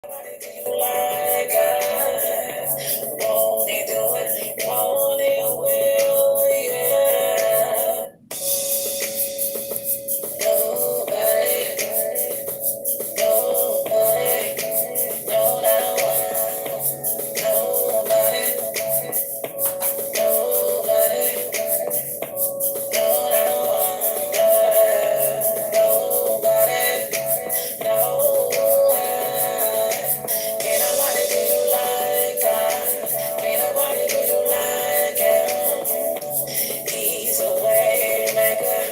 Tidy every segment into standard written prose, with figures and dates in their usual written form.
Like us, won't he do it? Won't he will, yeah. Nobody, nobody, no, not one. Nobody, nobody, no, not one. Nobody, no one. Ain't nobody do you like us. Ain't nobody do you like him. He's a way maker,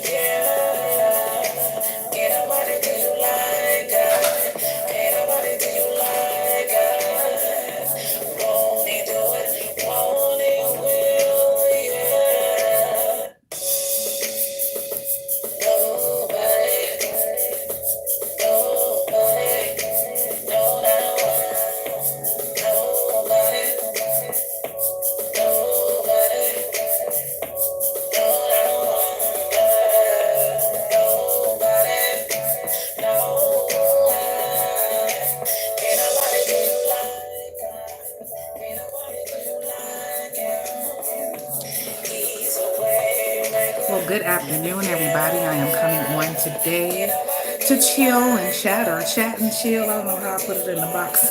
yeah. Ain't nobody do you like us. Ain't nobody do you like us. Won't he do it? Won't he will, yeah. Nobody, nobody, no, not one. Nobody, nobody. Well, good afternoon, everybody. I am coming on today to chill and chat or chat and chill. I don't know how I put it in the box.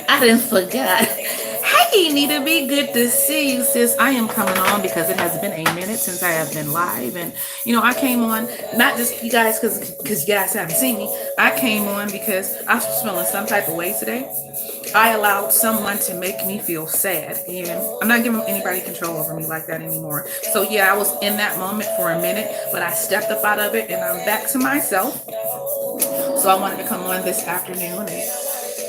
I didn't forget. Hey, Nita, be good to see you, sis. I am coming on because it has been a minute since I have been live, and I came on not just you guys because you guys haven't seen me. I came on because I was feeling some type of way today. I allowed someone to make me feel sad, and I'm not giving anybody control over me like that anymore. So yeah, I was in that moment for a minute, but I stepped up out of it, and I'm back to myself. So I wanted to come on this afternoon and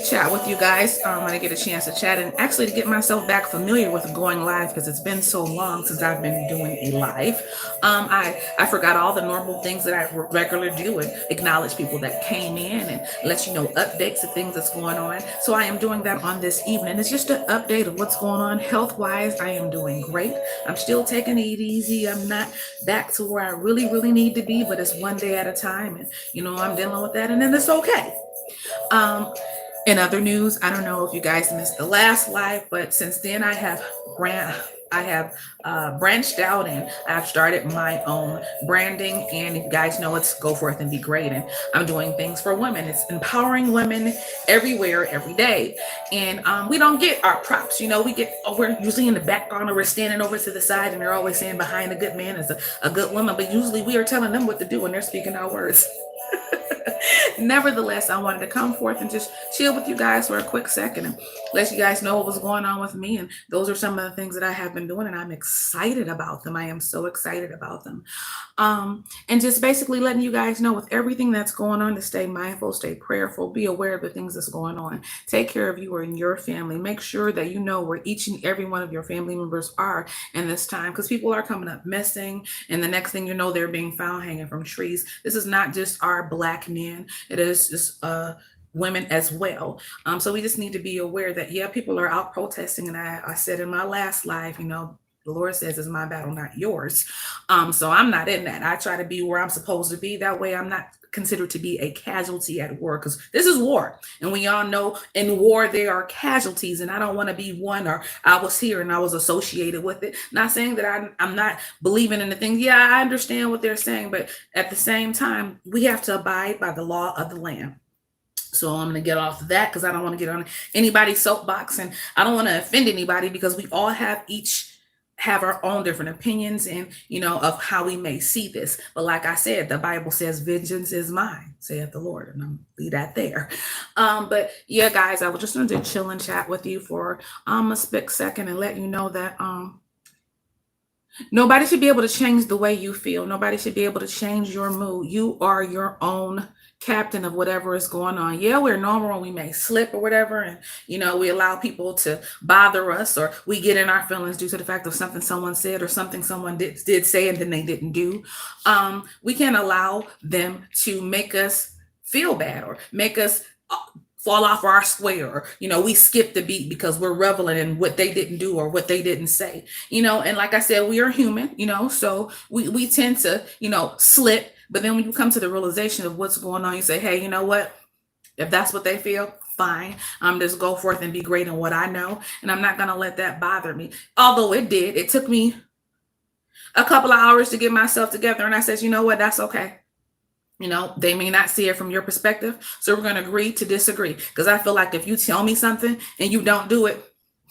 chat with you guys. I'm going to get a chance to chat and actually to get myself back familiar with going live because it's been so long since I've been doing a live. I forgot all the normal things that I regularly do and acknowledge people that came in and let you know updates of things that's going on. So I am doing that on this evening. It's just an update of what's going on health wise. I am doing great. I'm still taking it easy. I'm not back to where I really need to be, but it's one day at a time, and I'm dealing with that, and then it's okay. Um, in other news, I don't know if you guys missed the last live, but since then ran. I have branched out and I've started my own branding. And if you guys know, it's Go Forth and Be Great. And I'm doing things for women. It's empowering women everywhere, every day. And we don't get our props. We're usually in the background or we're standing over to the side and they're always saying behind a good man is a good woman. But usually we are telling them what to do when they're speaking our words. Nevertheless, I wanted to come forth and just chill with you guys for a quick second and let you guys know what was going on with me. And those are some of the things that I have been doing, and I'm excited about them. I am so excited about them. And just basically letting you guys know with everything that's going on to stay mindful, stay prayerful, be aware of the things that's going on. Take care of you and your family. Make sure that you know where each and every one of your family members are in this time because people are coming up missing. And the next thing you know, they're being found hanging from trees. This is not just our Black men. It is just women as well. So we just need to be aware that, yeah, people are out protesting. And I said in my last live, the Lord says it's my battle, not yours. So I'm not in that. I try to be where I'm supposed to be. That way I'm not considered to be a casualty at war because this is war. And we all know in war there are casualties, and I don't want to be one or I was here and I was associated with it. Not saying that I'm not believing in the things. Yeah, I understand what they're saying, but at the same time, we have to abide by the law of the land. So I'm going to get off of that because I don't want to get on anybody's soapbox and I don't want to offend anybody because we all have our own different opinions and of how we may see this. But like I said, the Bible says vengeance is mine, saith the Lord, and I'm leave that there. But yeah, guys, I was just going to chill and chat with you for a split second and let you know that nobody should be able to change the way you feel. Nobody should be able to change your mood. You are your own captain of whatever is going on. Yeah, we're normal and we may slip or whatever. And, we allow people to bother us or we get in our feelings due to the fact of something someone said or something someone did say and then they didn't do. We can't allow them to make us feel bad or make us fall off our square or we skip the beat because we're reveling in what they didn't do or what they didn't say, and like I said, we are human, so we tend to slip. But then when you come to the realization of what's going on, you say, hey, you know what, If that's what they feel, fine. I'm just go forth and be great in what I know, and I'm not gonna let that bother me. Although it did, it took me a couple of hours to get myself together, and I said, you know what, that's okay. They may not see it from your perspective, so we're gonna agree to disagree. Because I feel like if you tell me something and you don't do it,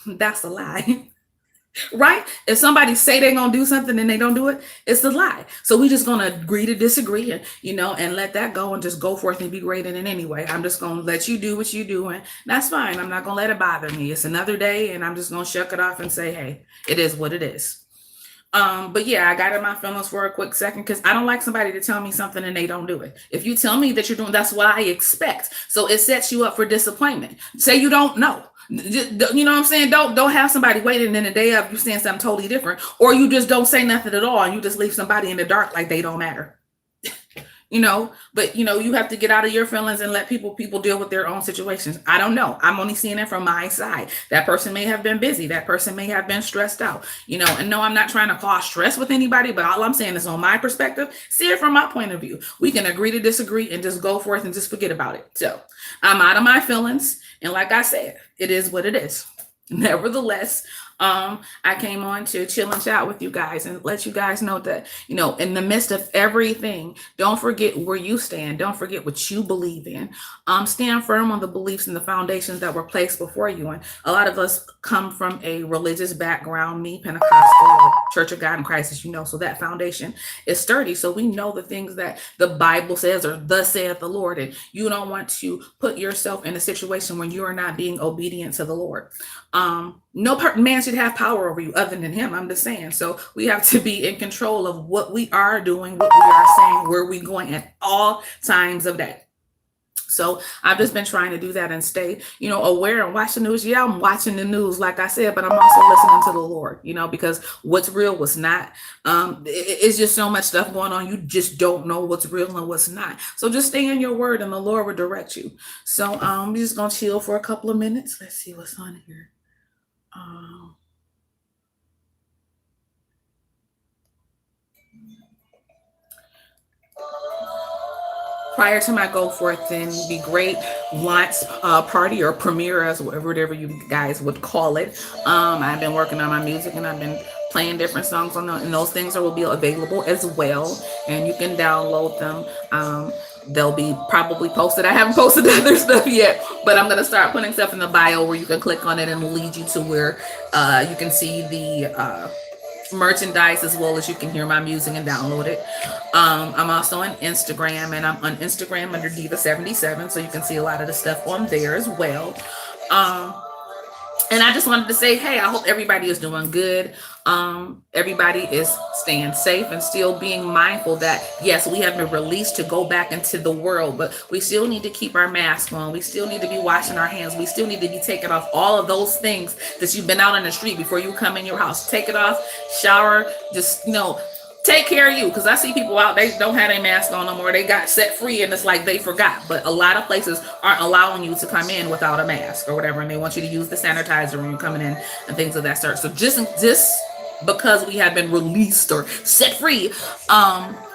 that's a lie. Right? If somebody say they're gonna do something and they don't do it, it's a lie. So we just gonna agree to disagree, and and let that go and just go forth and be great in it anyway. I'm just gonna let you do what you do, and that's fine. I'm not gonna let it bother me. It's another day, and I'm just gonna shuck it off and say, hey, it is what it is. But yeah, I got in my feelings for a quick second because I don't like somebody to tell me something and they don't do it. If you tell me that you're doing, that's what I expect. So it sets you up for disappointment. Say you don't know. You know what I'm saying? Don't have somebody waiting in the day of you saying something totally different, or you just don't say nothing at all and you just leave somebody in the dark like they don't matter. But you have to get out of your feelings and let people deal with their own situations. I don't know. I'm only seeing it from my side. That person may have been busy. That person may have been stressed out, and no, I'm not trying to cause stress with anybody, but all I'm saying is on my perspective, see it from my point of view. We can agree to disagree and just go forth and just forget about it. So I'm out of my feelings. And like I said, it is what it is. Nevertheless, I came on to chill and chat with you guys and let you guys know that, in the midst of everything, don't forget where you stand. Don't forget what you believe in. Stand firm on the beliefs and the foundations that were placed before you. And a lot of us come from a religious background, me, Pentecostal, Church of God in Christ, as you know. So that foundation is sturdy. So we know the things that the Bible says, or thus saith the Lord. And you don't want to put yourself in a situation when you are not being obedient to the Lord. No man should have power over you other than him. I'm just saying. So we have to be in control of what we are doing, what we are saying, where we're going at all times of day. So I've just been trying to do that and stay, aware and watch the news. Yeah, I'm watching the news, like I said, but I'm also listening to the Lord, because what's real, what's not. It's just so much stuff going on. You just don't know what's real and what's not. So just stay in your word and the Lord will direct you. So we're just going to chill for a couple of minutes. Let's see what's on here. Prior to my go forth and be great launch party or premiere, as whatever you guys would call it, I've been working on my music and I've been playing different songs and those things will be available as well, and you can download them. They'll be probably posted. I haven't posted other stuff yet, but I'm going to start putting stuff in the bio where you can click on it and lead you to where you can see the merchandise, as well as you can hear my music and download it. I'm also on Instagram, and I'm on Instagram under Diva77, so you can see a lot of the stuff on there as well. And I just wanted to say, hey, I hope everybody is doing good. Everybody is staying safe and still being mindful that, yes, we have been released to go back into the world, but we still need to keep our mask on. We still need to be washing our hands. We still need to be taking off all of those things that you've been out on the street before you come in your house. Take it off, shower, just, take care of you, because I see people out, they don't have their mask on no more. They got set free and it's like they forgot. But a lot of places aren't allowing you to come in without a mask or whatever, and they want you to use the sanitizer when you're coming in and things of that sort. So just because we have been released or set free,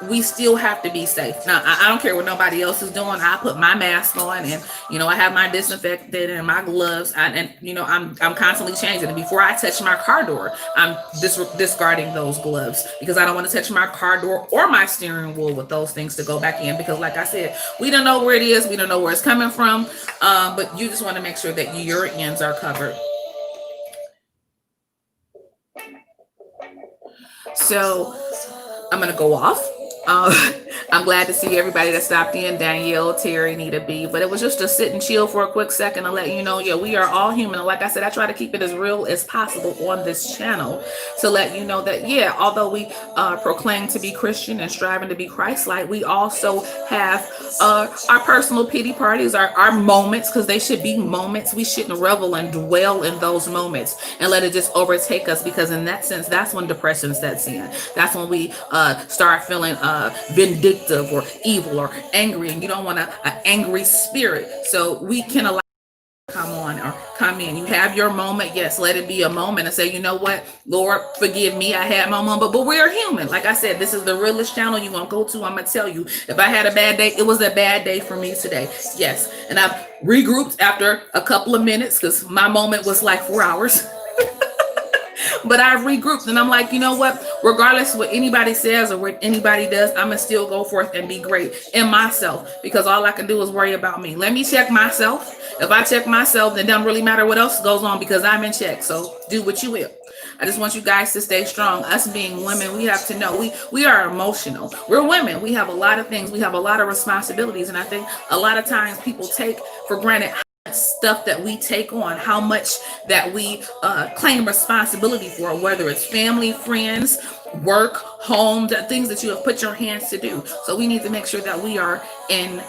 we still have to be safe. Now, I don't care what nobody else is doing. I put my mask on, and I have my disinfectant and my gloves, and I'm constantly changing. And before I touch my car door, I'm discarding those gloves because I don't want to touch my car door or my steering wheel with those things to go back in. Because, like I said, we don't know where it is, we don't know where it's coming from, but you just want to make sure that your ends are covered. So I'm going to go off. I'm glad to see everybody that stopped in, Danielle, Terry, Nita B. But it was just to sit and chill for a quick second and let you know, yeah, we are all human. And like I said, I try to keep it as real as possible on this channel to let you know that, yeah, although we proclaim to be Christian and striving to be Christ-like, we also have our personal pity parties, our moments, because they should be moments. We shouldn't revel and dwell in those moments and let it just overtake us, because in that sense, that's when depression sets in. That's when we start feeling vindictive or evil or angry, and you don't want an angry spirit. So we can allow come on or come in. You have your moment. Yes, let it be a moment and say, you know what, Lord, forgive me. I had my moment, but we're human. Like I said, this is the realest channel you're going to go to. I'm going to tell you, if I had a bad day, it was a bad day for me today. Yes. And I've regrouped after a couple of minutes because my moment was like 4 hours. But I regrouped and I'm like, you know what? Regardless of what anybody says or what anybody does, I'm gonna still go forth and be great in myself because all I can do is worry about me. Let me check myself. If I check myself, then it doesn't really matter what else goes on because I'm in check. So do what you will. I just want you guys to stay strong. Us being women, we have to know we are emotional. We're women. We have a lot of things. We have a lot of responsibilities. And I think a lot of times people take for granted stuff that we take on, how much that we claim responsibility for, whether it's family, friends, work, home, the things that you have put your hands to do. So we need to make sure that we are in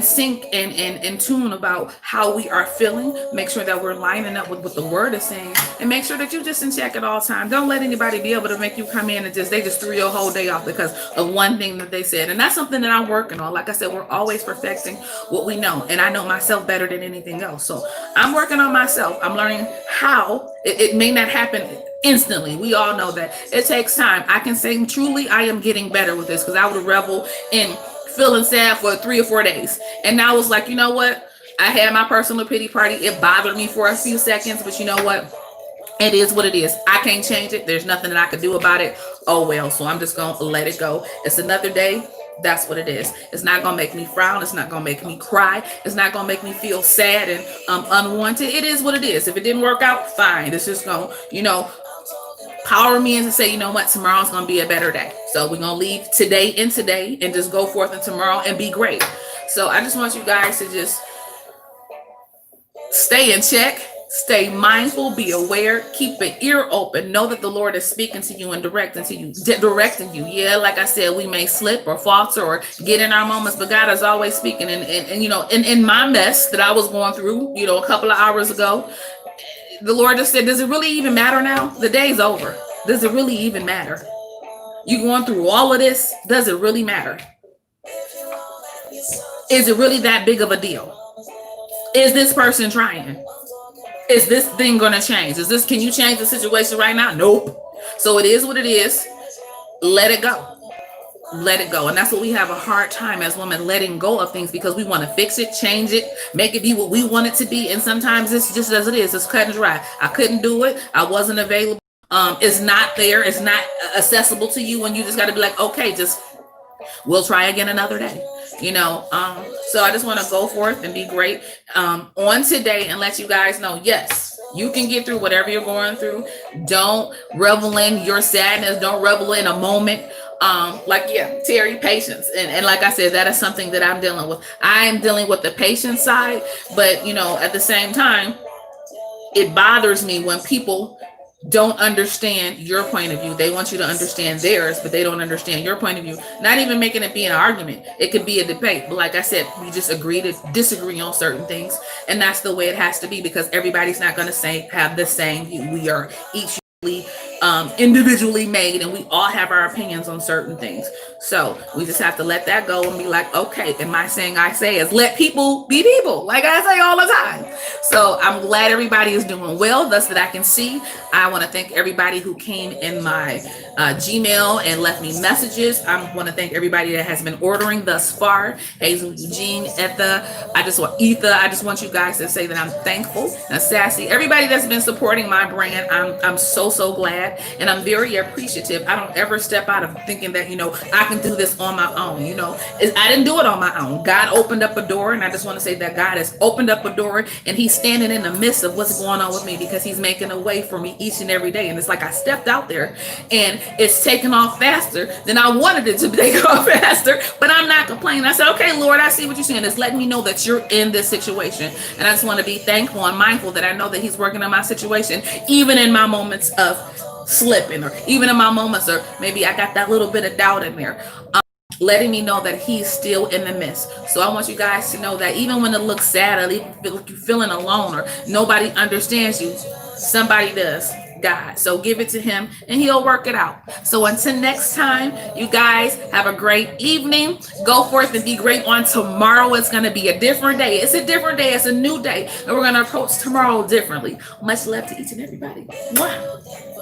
sync and in tune about how we are feeling. Make sure that we're lining up with what the word is saying, and make sure that you just in check at all times. Don't let anybody be able to make you come in and they just threw your whole day off because of one thing that they said. And that's something that I'm working on. Like I said, we're always perfecting what we know, and I know myself better than anything else. So I'm working on myself. I'm learning how it may not happen instantly. We all know that it takes time. I can say truly I am getting better with this because I would revel in feeling sad for 3 or 4 days. And now it's like, you know what? I had my personal pity party. It bothered me for a few seconds, but you know what? It is what it is. I can't change it. There's nothing that I could do about it. Oh well. So I'm just gonna let it go. It's another day. That's what it is. It's not gonna make me frown. It's not gonna make me cry. It's not gonna make me feel sad and unwanted. It is what it is. If it didn't work out, fine. It's just gonna, power me in to say, you know what, tomorrow's gonna be a better day. So we're gonna leave today in today and just go forth in tomorrow and be great. So I just want you guys to just stay in check, stay mindful, be aware, keep an ear open, know that the Lord is speaking to you and directing you. Yeah, like I said, we may slip or falter or get in our moments, but God is always speaking. And in my mess that I was going through, a couple of hours ago, the Lord just said, does it really even matter now? The day's over. Does it really even matter? You going through all of this? Does it really matter? Is it really that big of a deal? Is this person trying? Is this thing going to change? Can you change the situation right now? Nope. So it is what it is. Let it go. Let it go. And that's what we have a hard time as women, letting go of things because we want to fix it, change it, make it be what we want it to be. And sometimes it's just as it is. It's cut and dry. I couldn't do it. I wasn't available. It's not there. It's not accessible to you. And you just got to be like, okay, we'll try again another day. So I just want to go forth and be great on today and let you guys know, yes, you can get through whatever you're going through. Don't revel in your sadness. Don't revel in a moment. Terry, patience. And like I said, that is something that I'm dealing with. I am dealing with the patience side, but at the same time, it bothers me when people don't understand your point of view. They want you to understand theirs, but they don't understand your point of view. Not even making it be an argument. It could be a debate. But like I said, we just agree to disagree on certain things. And that's the way it has to be because everybody's not going to have the same view. We are each individually made, and we all have our opinions on certain things. So we just have to let that go and be like, okay, and my saying I say is let people be people, like I say all the time. So I'm glad everybody is doing well, thus that I can see. I want to thank everybody who came in my Gmail and left me messages. I want to thank everybody that has been ordering thus far. Hazel, Eugene, Etha, I just want you guys to say that I'm thankful. Now, Sassy, everybody that's been supporting my brand, I'm so glad, and I'm very appreciative. I don't ever step out of thinking that I can do this on my own. I didn't do it on my own. God opened up a door, and I just want to say that God has opened up a door, and He's standing in the midst of what's going on with me because He's making a way for me each and every day. And it's like I stepped out there, and it's taking off faster than I wanted it to take off faster. But I'm not complaining. I said, okay, Lord, I see what you're saying. It's letting me know that you're in this situation, and I just want to be thankful and mindful that I know that He's working on my situation, even in my moments of slipping, or even in my moments, or maybe I got that little bit of doubt in there, letting me know that He's still in the midst. So I want you guys to know that even when it looks sad, or even feel like you're feeling alone, or nobody understands you, somebody does. God. So give it to him and he'll work it out. So until next time, you guys have a great evening. Go forth and be great on tomorrow. It's going to be a different day. It's a different day. It's a new day. And we're going to approach tomorrow differently. Much love to each and everybody. Mwah.